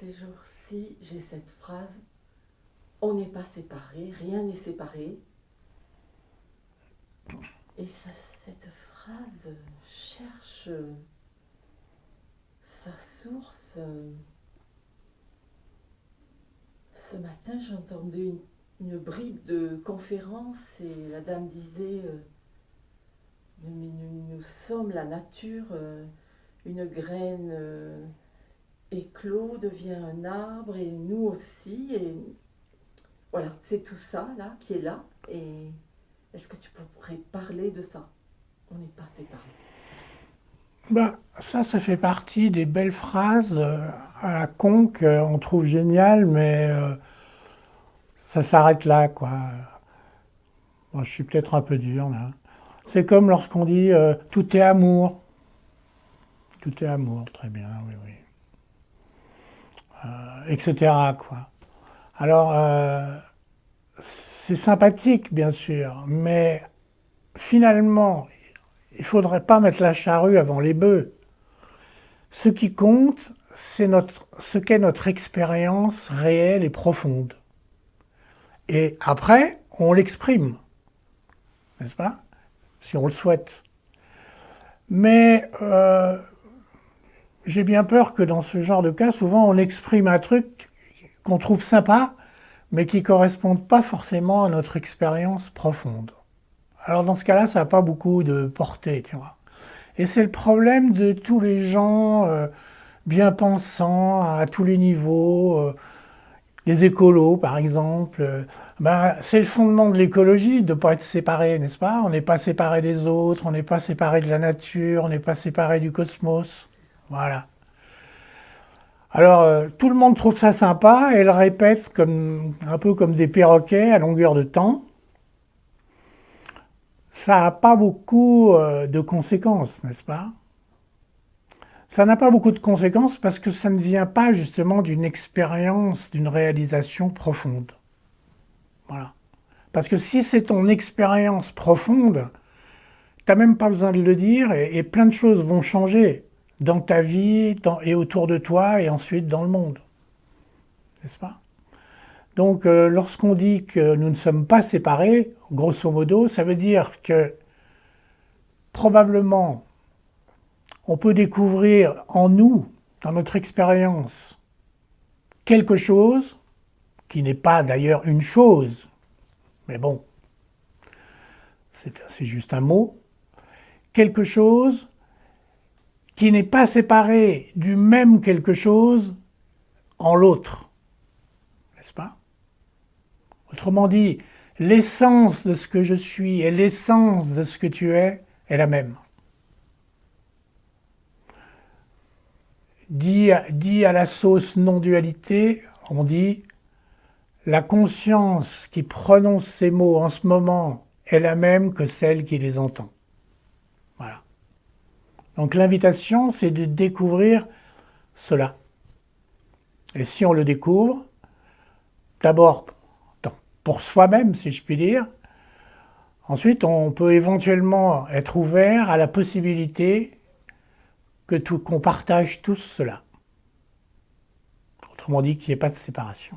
Ces jours-ci, j'ai cette phrase, on n'est pas séparés, rien n'est séparé. Et cette phrase cherche sa source. Ce matin, j'entendais une bribe de conférence et la dame disait nous sommes la nature, une graine éclot devient un arbre et nous aussi. Et voilà, c'est tout ça là qui est là. Et est-ce que tu pourrais parler de ça? On n'est pas séparés. Ça fait partie des belles phrases à la con qu'on trouve géniales, mais ça s'arrête là, quoi. Moi, je suis peut-être un peu dur, là. C'est comme lorsqu'on dit tout est amour. Tout est amour, très bien, oui, oui. Etc., quoi. Alors, c'est sympathique, bien sûr, mais finalement, il ne faudrait pas mettre la charrue avant les bœufs. Ce qui compte, c'est ce qu'est notre expérience réelle et profonde. Et après, on l'exprime, n'est-ce pas? Si on le souhaite. Mais j'ai bien peur que dans ce genre de cas, souvent on exprime un truc qu'on trouve sympa, mais qui ne correspond pas forcément à notre expérience profonde. Alors dans ce cas-là, ça n'a pas beaucoup de portée, tu vois. Et c'est le problème de tous les gens bien pensants à tous les niveaux, les écolos par exemple. C'est le fondement de l'écologie de ne pas être séparé, n'est-ce pas? On n'est pas séparé des autres, on n'est pas séparé de la nature, on n'est pas séparé du cosmos. Voilà. Alors tout le monde trouve ça sympa et le répète comme, un peu comme des perroquets à longueur de temps. Ça n'a pas beaucoup de conséquences, n'est-ce pas? Ça n'a pas beaucoup de conséquences parce que ça ne vient pas justement d'une expérience, d'une réalisation profonde. Voilà. Parce que si c'est ton expérience profonde, t'as même pas besoin de le dire et plein de choses vont changer dans ta vie et autour de toi et ensuite dans le monde. N'est-ce pas? Donc lorsqu'on dit que nous ne sommes pas séparés, grosso modo, ça veut dire que probablement on peut découvrir en nous, dans notre expérience, quelque chose qui n'est pas d'ailleurs une chose, mais bon, c'est juste un mot, quelque chose qui n'est pas séparé du même quelque chose en l'autre, n'est-ce pas? Autrement dit, l'essence de ce que je suis et l'essence de ce que tu es la même. Dit à la sauce non-dualité, on dit la conscience qui prononce ces mots en ce moment est la même que celle qui les entend. Voilà. Donc l'invitation, c'est de découvrir cela. Et si on le découvre, d'abord pour soi-même, si je puis dire, ensuite on peut éventuellement être ouvert à la possibilité qu'on partage tous cela. Autrement dit, qu'il n'y ait pas de séparation.